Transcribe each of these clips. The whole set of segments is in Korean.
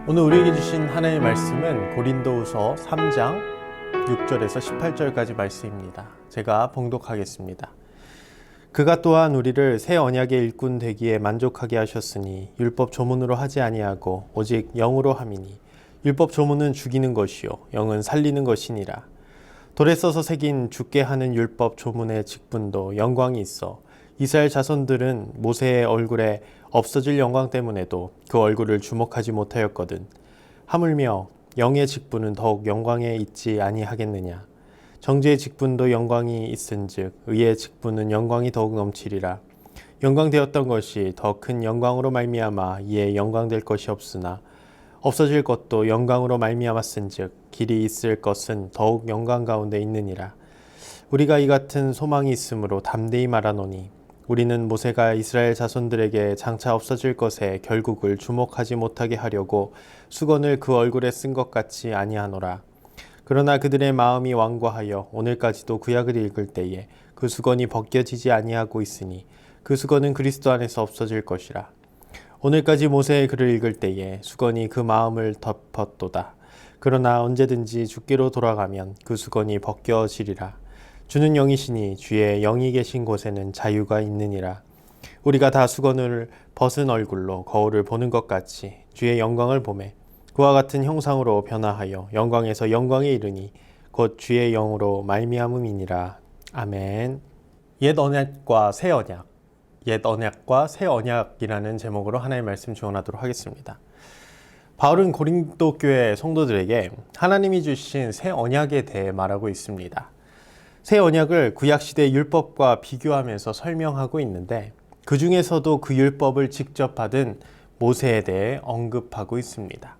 오늘 우리에게 주신 하나님의 말씀은 고린도후서 3장 6절에서 18절까지 말씀입니다. 제가 봉독하겠습니다. 그가 또한 우리를 새 언약의 일꾼 되기에 만족하게 하셨으니 율법 조문으로 하지 아니하고 오직 영으로 함이니 율법 조문은 죽이는 것이요 영은 살리는 것이니라. 돌에 써서 새긴 죽게 하는 율법 조문의 직분도 영광이 있어 이스라엘 자손들은 모세의 얼굴에 없어질 영광 때문에도 그 얼굴을 주목하지 못하였거든. 하물며 영의 직분은 더욱 영광에 있지 아니하겠느냐. 정죄의 직분도 영광이 있은즉 의의 직분은 영광이 더욱 넘치리라. 영광되었던 것이 더 큰 영광으로 말미암아 이에 영광될 것이 없으나 없어질 것도 영광으로 말미암았은즉 길이 있을 것은 더욱 영광 가운데 있느니라. 우리가 이 같은 소망이 있으므로 담대히 말하노니 우리는 모세가 이스라엘 자손들에게 장차 없어질 것에 결국을 주목하지 못하게 하려고 수건을 그 얼굴에 쓴 것 같이 아니하노라. 그러나 그들의 마음이 완고하여 오늘까지도 구약을 읽을 때에 그 수건이 벗겨지지 아니하고 있으니 그 수건은 그리스도 안에서 없어질 것이라. 오늘까지 모세의 글을 읽을 때에 수건이 그 마음을 덮었도다. 그러나 언제든지 주께로 돌아가면 그 수건이 벗겨지리라. 주는 영이시니 주의 영이 계신 곳에는 자유가 있느니라. 우리가 다 수건을 벗은 얼굴로 거울을 보는 것 같이 주의 영광을 보매 그와 같은 형상으로 변화하여 영광에서 영광에 이르니 곧 주의 영으로 말미암음이니라. 아멘. 옛 언약과 새 언약, 옛 언약과 새 언약이라는 제목으로 하나님의 말씀 지원하도록 하겠습니다. 바울은 고린도 교회 성도들에게 하나님이 주신 새 언약에 대해 말하고 있습니다. 새 언약을 구약시대 율법과 비교하면서 설명하고 있는데 그 중에서도 그 율법을 직접 받은 모세에 대해 언급하고 있습니다.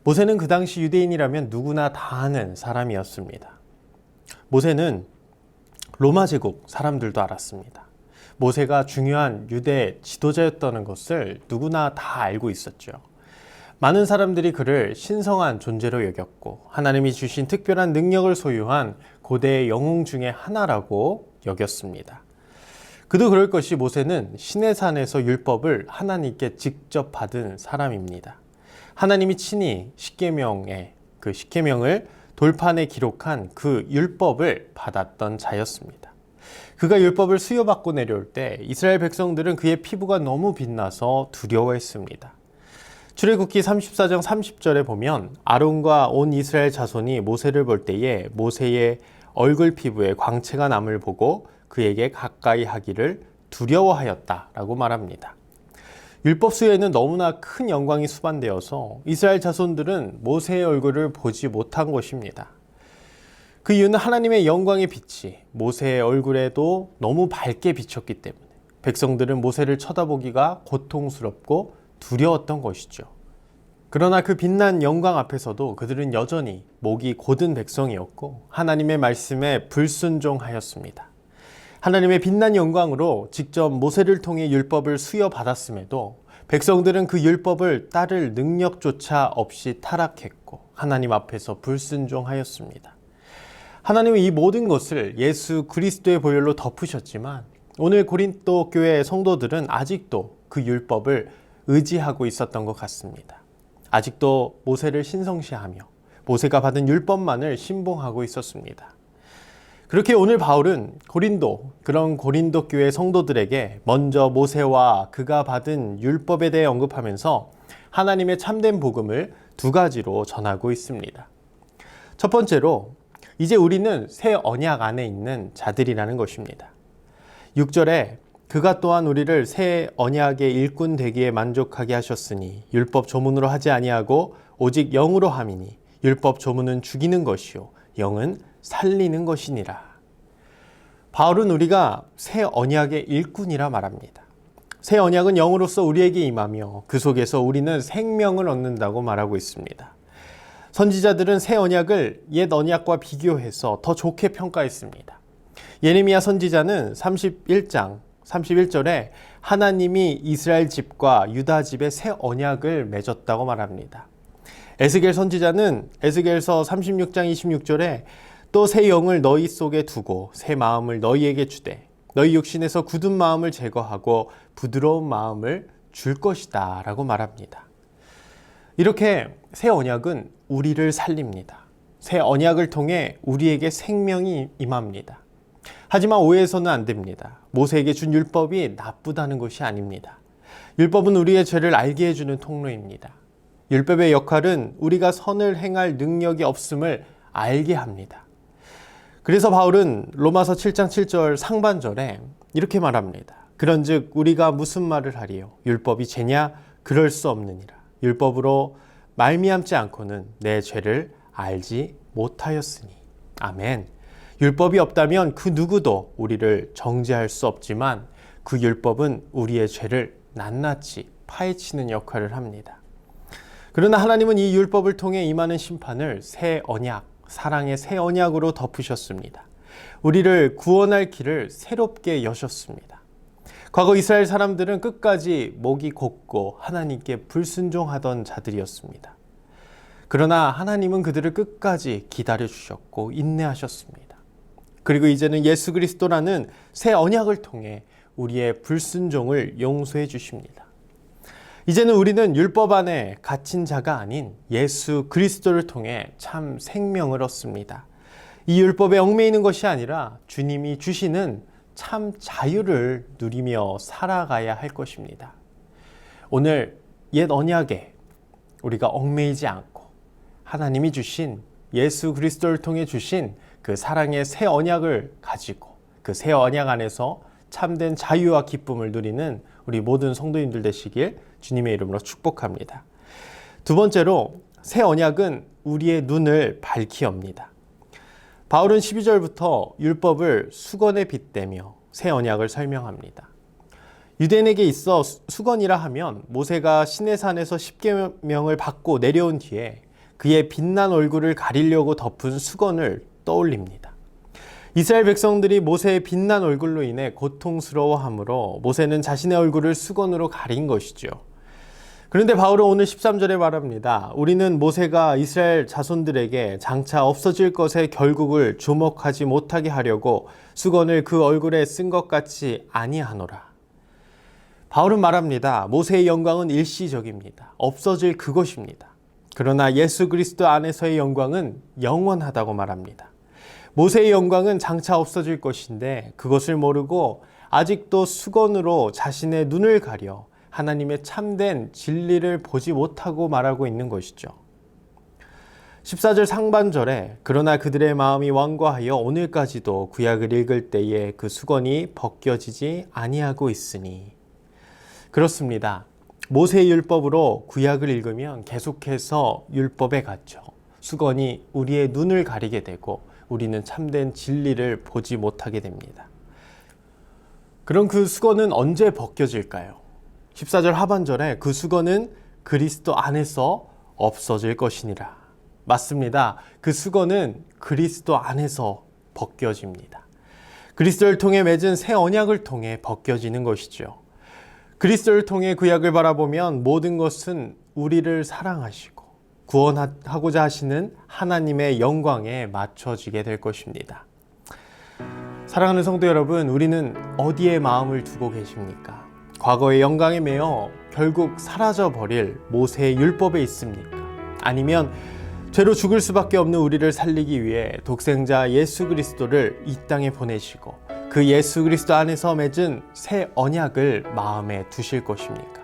모세는 그 당시 유대인이라면 누구나 다 아는 사람이었습니다. 모세는 로마 제국 사람들도 알았습니다. 모세가 중요한 유대 지도자였다는 것을 누구나 다 알고 있었죠. 많은 사람들이 그를 신성한 존재로 여겼고 하나님이 주신 특별한 능력을 소유한 고대의 영웅 중에 하나라고 여겼습니다. 그도 그럴 것이 모세는 시내산에서 율법을 하나님께 직접 받은 사람입니다. 하나님이 친히 십계명을 돌판에 기록한 그 율법을 받았던 자였습니다. 그가 율법을 수여받고 내려올 때 이스라엘 백성들은 그의 피부가 너무 빛나서 두려워했습니다. 출애굽기 34장 30절에 보면 아론과 온 이스라엘 자손이 모세를 볼 때에 모세의 얼굴 피부에 광채가 남을 보고 그에게 가까이 하기를 두려워하였다라고 말합니다. 율법 수여에는 너무나 큰 영광이 수반되어서 이스라엘 자손들은 모세의 얼굴을 보지 못한 것입니다. 그 이유는 하나님의 영광의 빛이 모세의 얼굴에도 너무 밝게 비쳤기 때문에 백성들은 모세를 쳐다보기가 고통스럽고 두려웠던 것이죠. 그러나 그 빛난 영광 앞에서도 그들은 여전히 목이 곧은 백성이었고 하나님의 말씀에 불순종하였습니다. 하나님의 빛난 영광으로 직접 모세를 통해 율법을 수여받았음에도 백성들은 그 율법을 따를 능력조차 없이 타락했고 하나님 앞에서 불순종하였습니다. 하나님은 이 모든 것을 예수 그리스도의 보혈로 덮으셨지만 오늘 고린도 교회 성도들은 아직도 그 율법을 의지하고 있었던 것 같습니다. 아직도 모세를 신성시하며 모세가 받은 율법만을 신봉하고 있었습니다. 그렇게 오늘 바울은 그런 고린도 교회 성도들에게 먼저 모세와 그가 받은 율법에 대해 언급하면서 하나님의 참된 복음을 두 가지로 전하고 있습니다. 첫 번째로 이제 우리는 새 언약 안에 있는 자들이라는 것입니다. 6절에 그가 또한 우리를 새 언약의 일꾼 되기에 만족하게 하셨으니 율법 조문으로 하지 아니하고 오직 영으로 함이니 율법 조문은 죽이는 것이요 영은 살리는 것이니라. 바울은 우리가 새 언약의 일꾼이라 말합니다. 새 언약은 영으로서 우리에게 임하며 그 속에서 우리는 생명을 얻는다고 말하고 있습니다. 선지자들은 새 언약을 옛 언약과 비교해서 더 좋게 평가했습니다. 예레미야 선지자는 31장 31절에 하나님이 이스라엘 집과 유다 집에 새 언약을 맺었다고 말합니다. 에스겔 선지자는 에스겔서 36장 26절에 또 새 영을 너희 속에 두고 새 마음을 너희에게 주되 너희 육신에서 굳은 마음을 제거하고 부드러운 마음을 줄 것이다 라고 말합니다. 이렇게 새 언약은 우리를 살립니다. 새 언약을 통해 우리에게 생명이 임합니다. 하지만 오해해서는 안 됩니다. 모세에게 준 율법이 나쁘다는 것이 아닙니다. 율법은 우리의 죄를 알게 해주는 통로입니다. 율법의 역할은 우리가 선을 행할 능력이 없음을 알게 합니다. 그래서 바울은 로마서 7장 7절 상반절에 이렇게 말합니다. 그런즉 우리가 무슨 말을 하리요? 율법이 죄냐? 그럴 수 없느니라. 율법으로 말미암지 않고는 내 죄를 알지 못하였으니. 아멘. 율법이 없다면 그 누구도 우리를 정죄할 수 없지만 그 율법은 우리의 죄를 낱낱이 파헤치는 역할을 합니다. 그러나 하나님은 이 율법을 통해 임하는 심판을 새 언약, 사랑의 새 언약으로 덮으셨습니다. 우리를 구원할 길을 새롭게 여셨습니다. 과거 이스라엘 사람들은 끝까지 목이 곧고 하나님께 불순종하던 자들이었습니다. 그러나 하나님은 그들을 끝까지 기다려주셨고 인내하셨습니다. 그리고 이제는 예수 그리스도라는 새 언약을 통해 우리의 불순종을 용서해 주십니다. 이제는 우리는 율법 안에 갇힌 자가 아닌 예수 그리스도를 통해 참 생명을 얻습니다. 이 율법에 얽매이는 것이 아니라 주님이 주시는 참 자유를 누리며 살아가야 할 것입니다. 오늘 옛 언약에 우리가 얽매이지 않고 하나님이 주신 예수 그리스도를 통해 주신 그 사랑의 새 언약을 가지고 그 새 언약 안에서 참된 자유와 기쁨을 누리는 우리 모든 성도님들 되시길 주님의 이름으로 축복합니다. 두 번째로 새 언약은 우리의 눈을 밝히 엽니다. 바울은 12절부터 율법을 수건에 빗대며 새 언약을 설명합니다. 유대인에게 있어 수건이라 하면 모세가 시내산에서 십계명을 받고 내려온 뒤에 그의 빛난 얼굴을 가리려고 덮은 수건을 떠올립니다. 이스라엘 백성들이 모세의 빛난 얼굴로 인해 고통스러워하므로 모세는 자신의 얼굴을 수건으로 가린 것이죠. 그런데 바울은 오늘 13절에 말합니다. 우리는 모세가 이스라엘 자손들에게 장차 없어질 것의 결국을 주목하지 못하게 하려고 수건을 그 얼굴에 쓴 것 같이 아니하노라. 바울은 말합니다. 모세의 영광은 일시적입니다. 없어질 그것입니다. 그러나 예수 그리스도 안에서의 영광은 영원하다고 말합니다. 모세의 영광은 장차 없어질 것인데 그것을 모르고 아직도 수건으로 자신의 눈을 가려 하나님의 참된 진리를 보지 못하고 말하고 있는 것이죠. 14절 상반절에 그러나 그들의 마음이 완고하여 오늘까지도 구약을 읽을 때에 그 수건이 벗겨지지 아니하고 있으니. 그렇습니다. 모세의 율법으로 구약을 읽으면 계속해서 율법에 갇혀 수건이 우리의 눈을 가리게 되고 우리는 참된 진리를 보지 못하게 됩니다. 그럼 그 수건은 언제 벗겨질까요? 14절 하반절에 그 수건은 그리스도 안에서 없어질 것이니라. 맞습니다. 그 수건은 그리스도 안에서 벗겨집니다. 그리스도를 통해 맺은 새 언약을 통해 벗겨지는 것이죠. 그리스도를 통해 구약을 바라보면 모든 것은 우리를 사랑하시고 구원하고자 하시는 하나님의 영광에 맞춰지게 될 것입니다. 사랑하는 성도 여러분, 우리는 어디에 마음을 두고 계십니까? 과거의 영광에 매여 결국 사라져버릴 모세의 율법에 있습니까? 아니면 죄로 죽을 수밖에 없는 우리를 살리기 위해 독생자 예수 그리스도를 이 땅에 보내시고 그 예수 그리스도 안에서 맺은 새 언약을 마음에 두실 것입니까?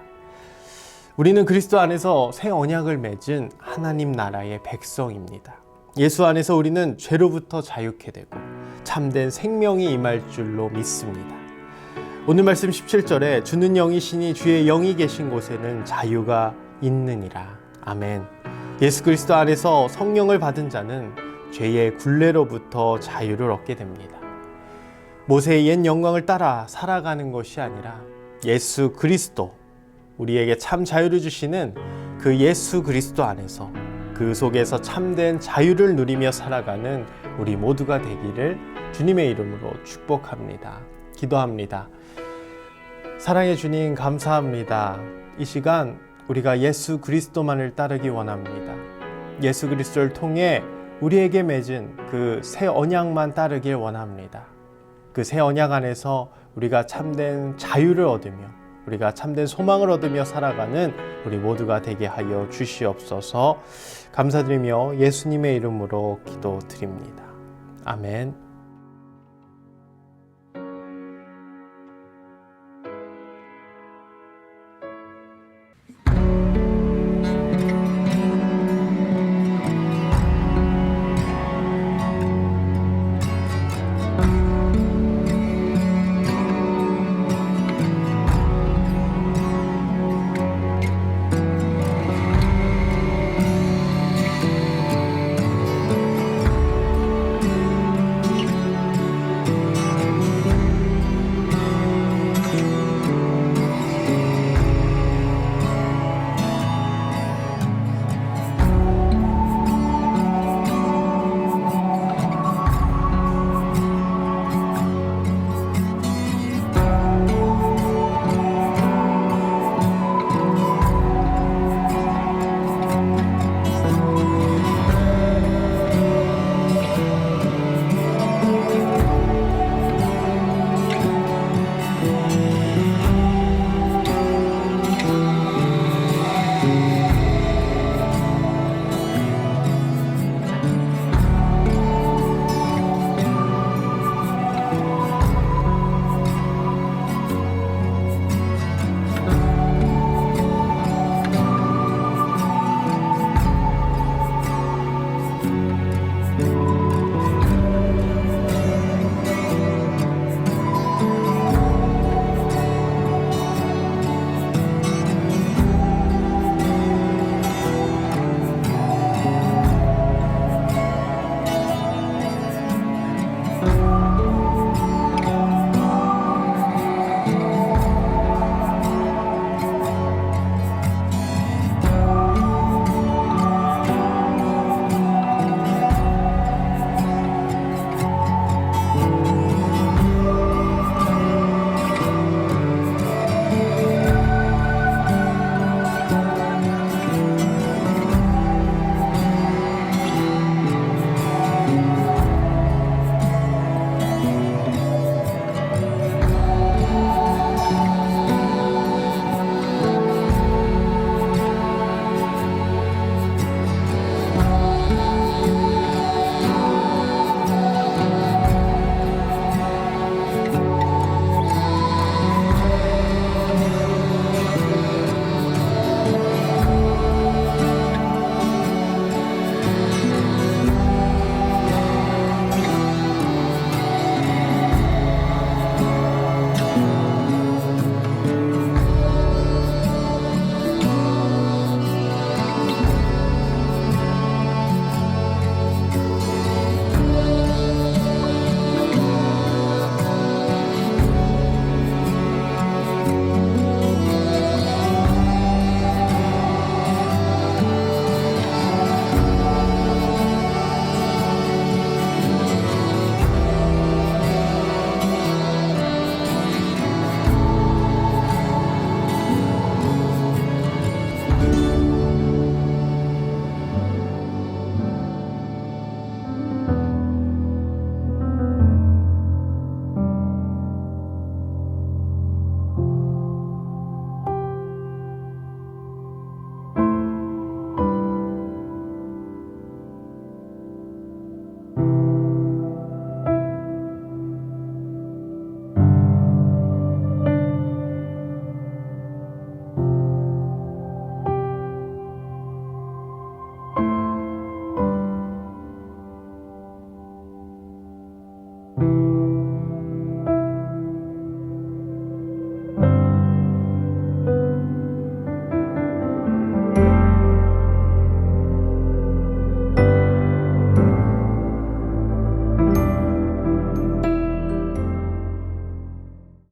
우리는 그리스도 안에서 새 언약을 맺은 하나님 나라의 백성입니다. 예수 안에서 우리는 죄로부터 자유케 되고 참된 생명이 임할 줄로 믿습니다. 오늘 말씀 17절에 주는 영이시니 주의 영이 계신 곳에는 자유가 있느니라. 아멘. 예수 그리스도 안에서 성령을 받은 자는 죄의 굴레로부터 자유를 얻게 됩니다. 모세의 옛 영광을 따라 살아가는 것이 아니라 예수 그리스도, 우리에게 참 자유를 주시는 그 예수 그리스도 안에서 그 속에서 참된 자유를 누리며 살아가는 우리 모두가 되기를 주님의 이름으로 축복합니다. 기도합니다. 사랑의 주님, 감사합니다. 이 시간 우리가 예수 그리스도만을 따르기 원합니다. 예수 그리스도를 통해 우리에게 맺은 그 새 언약만 따르길 원합니다. 그 새 언약 안에서 우리가 참된 자유를 얻으며 우리가 참된 소망을 얻으며 살아가는 우리 모두가 되게 하여 주시옵소서. 감사드리며 예수님의 이름으로 기도드립니다. 아멘.